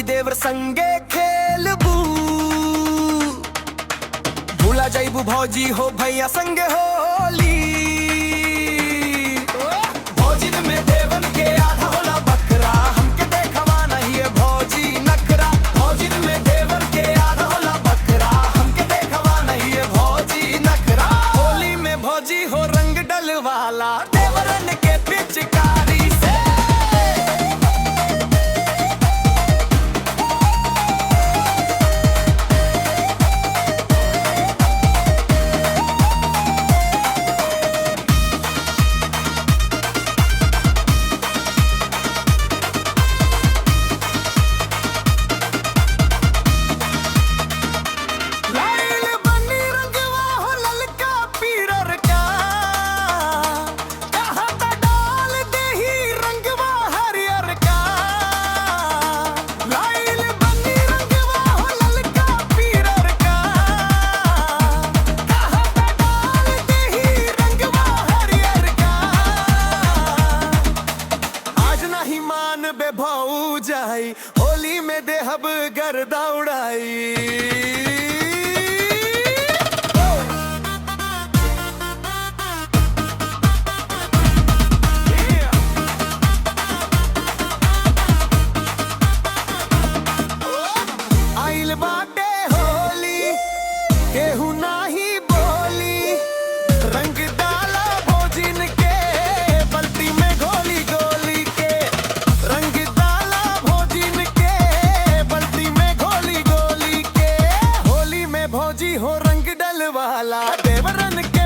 भौजी देवर संगे खेलबू। भूला जाइबू भौजी हो भैया संगे होली। भौजी में देवन के आधा होला बकरा, हमके देखवा नहीं है भौजी नखरा। भौजी में देवन के आधा होला बकरा, हमके देखवा नहीं है भौजी नखरा। होली में भौजी हो रंग डलवाला देवरन के पिचकारी से। भाऊ जाई होली में देहब गर्दा उड़ाई। आइल बाटे होली केहू नाही बोली, रंग डाला भौजिन के बल्टी में घोली गोली के। रंग डाला भौजिन के बल्टी में घोली गोली के। होली में भौजी हो रंग डलवाला देवरन के